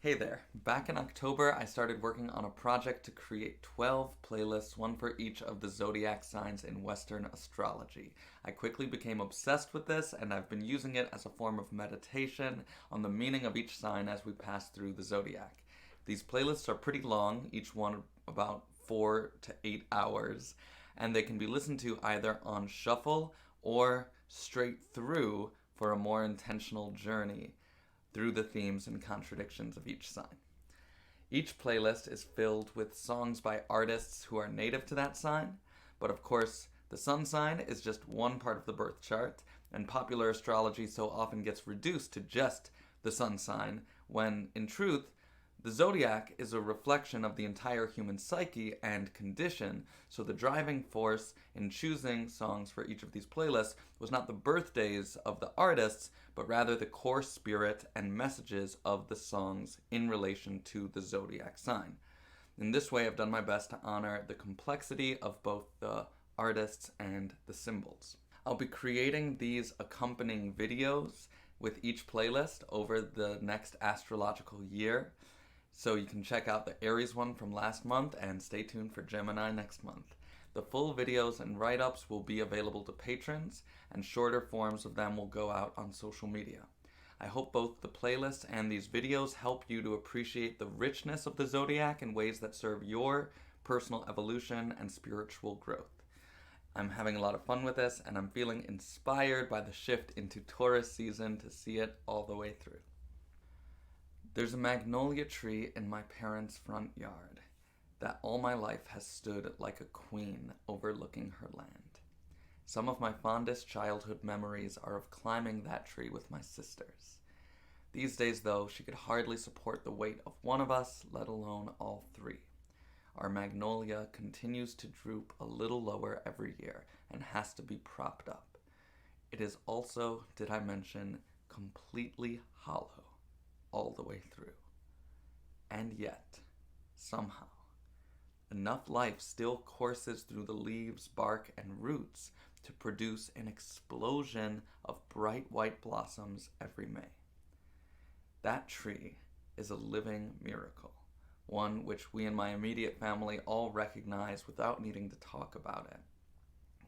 Hey there. Back in October, I started working on a project to create 12 playlists, one for each of the zodiac signs in Western astrology. I quickly became obsessed with this, and I've been using it as a form of meditation on the meaning of each sign as we pass through the zodiac. These playlists are pretty long, each one about 4 to 8 hours, and they can be listened to either on shuffle or straight through for a more intentional journey through the themes and contradictions of each sign. Each playlist is filled with songs by artists who are native to that sign, but of course, the sun sign is just one part of the birth chart, and popular astrology so often gets reduced to just the sun sign, when in truth, the zodiac is a reflection of the entire human psyche and condition, so the driving force in choosing songs for each of these playlists was not the birthdays of the artists, but rather the core spirit and messages of the songs in relation to the zodiac sign. In this way, I've done my best to honor the complexity of both the artists and the symbols. I'll be creating these accompanying videos with each playlist over the next astrological year. So you can check out the Aries one from last month and stay tuned for Gemini next month. The full videos and write-ups will be available to patrons, and shorter forms of them will go out on social media. I hope both the playlists and these videos help you to appreciate the richness of the zodiac in ways that serve your personal evolution and spiritual growth. I'm having a lot of fun with this, and I'm feeling inspired by the shift into Taurus season to see it all the way through. There's a magnolia tree in my parents' front yard that all my life has stood like a queen overlooking her land. Some of my fondest childhood memories are of climbing that tree with my sisters. These days, though, she could hardly support the weight of one of us, let alone all three. Our magnolia continues to droop a little lower every year and has to be propped up. It is also, did I mention, completely hollow all the way through. And yet, somehow, enough life still courses through the leaves, bark, and roots to produce an explosion of bright white blossoms every May. That tree is a living miracle, one which we in my immediate family all recognize without needing to talk about it.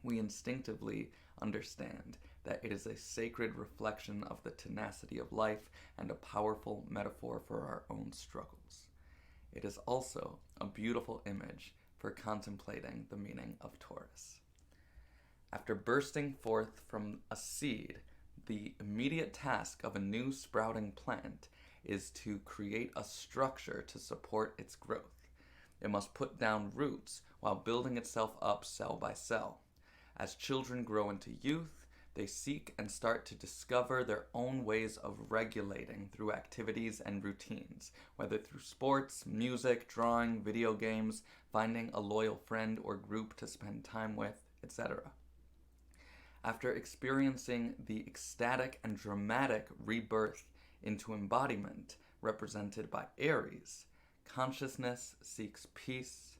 We instinctively understand that it is a sacred reflection of the tenacity of life and a powerful metaphor for our own struggles. It is also a beautiful image for contemplating the meaning of Taurus. After bursting forth from a seed, the immediate task of a new sprouting plant is to create a structure to support its growth. It must put down roots while building itself up cell by cell. As children grow into youth, they seek and start to discover their own ways of regulating through activities and routines, whether through sports, music, drawing, video games, finding a loyal friend or group to spend time with, etc. After experiencing the ecstatic and dramatic rebirth into embodiment represented by Aries, consciousness seeks peace,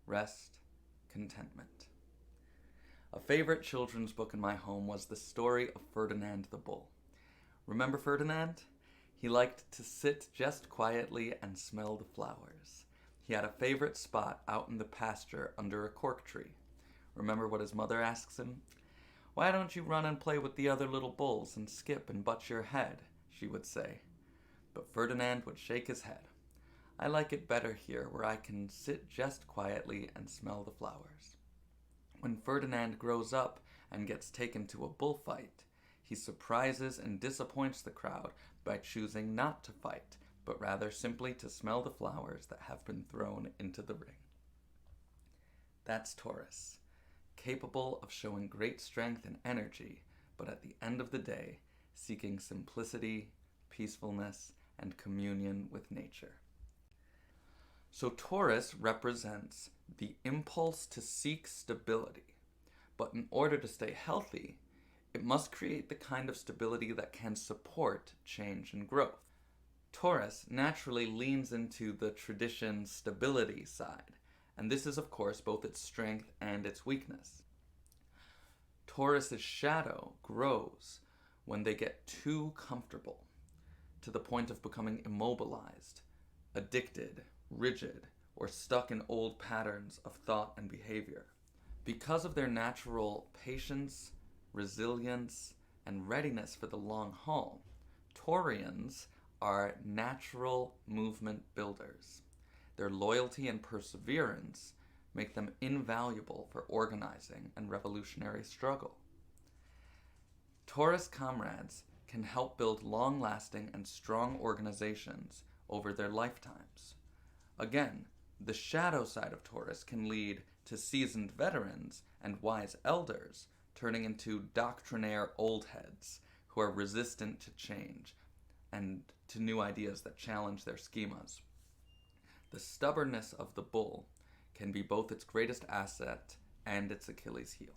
rest, contentment. A favorite children's book in my home was the story of Ferdinand the Bull. Remember Ferdinand? He liked to sit just quietly and smell the flowers. He had a favorite spot out in the pasture under a cork tree. Remember what his mother asks him? "Why don't you run and play with the other little bulls and skip and butt your head?" she would say. But Ferdinand would shake his head. "I like it better here where I can sit just quietly and smell the flowers." When Ferdinand grows up and gets taken to a bullfight, he surprises and disappoints the crowd by choosing not to fight, but rather simply to smell the flowers that have been thrown into the ring. That's Taurus, capable of showing great strength and energy, but at the end of the day, seeking simplicity, peacefulness, and communion with nature. So Taurus represents the impulse to seek stability, but in order to stay healthy, it must create the kind of stability that can support change and growth. Taurus naturally leans into the tradition stability side, and this is of course both its strength and its weakness. Taurus's shadow grows when they get too comfortable, to the point of becoming immobilized, addicted, rigid, or stuck in old patterns of thought and behavior. Because of their natural patience, resilience, and readiness for the long haul, Taurians are natural movement builders. Their loyalty and perseverance make them invaluable for organizing and revolutionary struggle. Taurus comrades can help build long-lasting and strong organizations over their lifetimes. Again, the shadow side of Taurus can lead to seasoned veterans and wise elders turning into doctrinaire old heads who are resistant to change and to new ideas that challenge their schemas. The stubbornness of the bull can be both its greatest asset and its Achilles heel.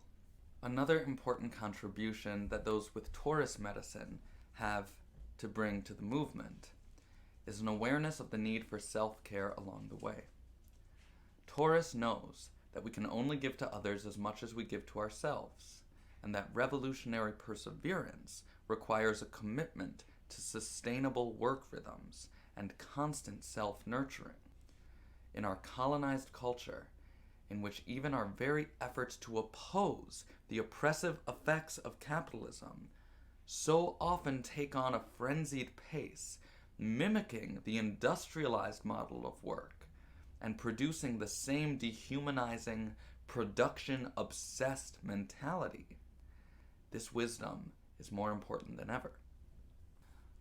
Another important contribution that those with Taurus medicine have to bring to the movement is an awareness of the need for self-care along the way. Taurus knows that we can only give to others as much as we give to ourselves, and that revolutionary perseverance requires a commitment to sustainable work rhythms and constant self-nurturing. In our colonized culture, in which even our very efforts to oppose the oppressive effects of capitalism so often take on a frenzied pace, mimicking the industrialized model of work and producing the same dehumanizing, production-obsessed mentality, this wisdom is more important than ever.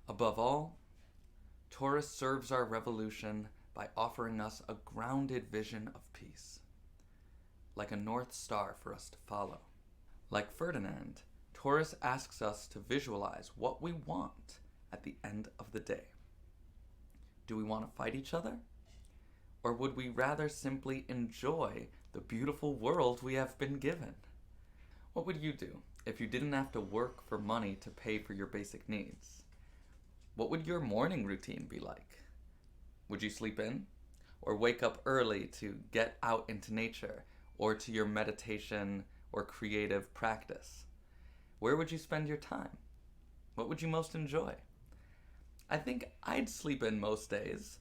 Above all, Taurus serves our revolution by offering us a grounded vision of peace, like a North Star for us to follow. Like Ferdinand, Taurus asks us to visualize what we want at the end of the day. Do we want to fight each other? Or would we rather simply enjoy the beautiful world we have been given? What would you do if you didn't have to work for money to pay for your basic needs? What would your morning routine be like? Would you sleep in? Or wake up early to get out into nature, or to your meditation or creative practice? Where would you spend your time? What would you most enjoy? I think I'd sleep in most days,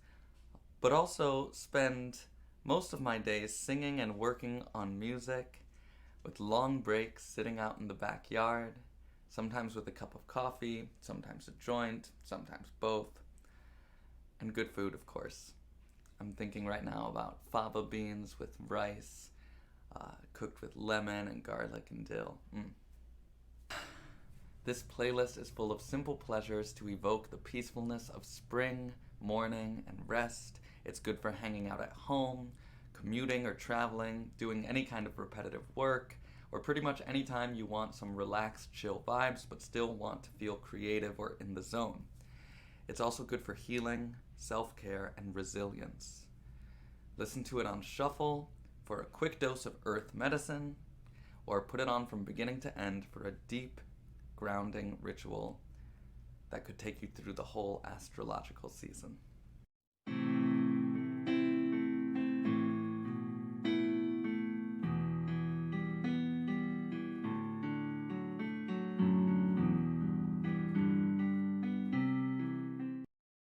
but also spend most of my days singing and working on music, with long breaks sitting out in the backyard, sometimes with a cup of coffee, sometimes a joint, sometimes both, and good food, of course. I'm thinking right now about fava beans with rice, cooked with lemon and garlic and dill. This playlist is full of simple pleasures to evoke the peacefulness of spring, morning, and rest. It's good for hanging out at home, commuting or traveling, doing any kind of repetitive work, or pretty much any time you want some relaxed, chill vibes but still want to feel creative or in the zone. It's also good for healing, self-care, and resilience. Listen to it on shuffle for a quick dose of earth medicine, or put it on from beginning to end for a deep, grounding ritual that could take you through the whole astrological season.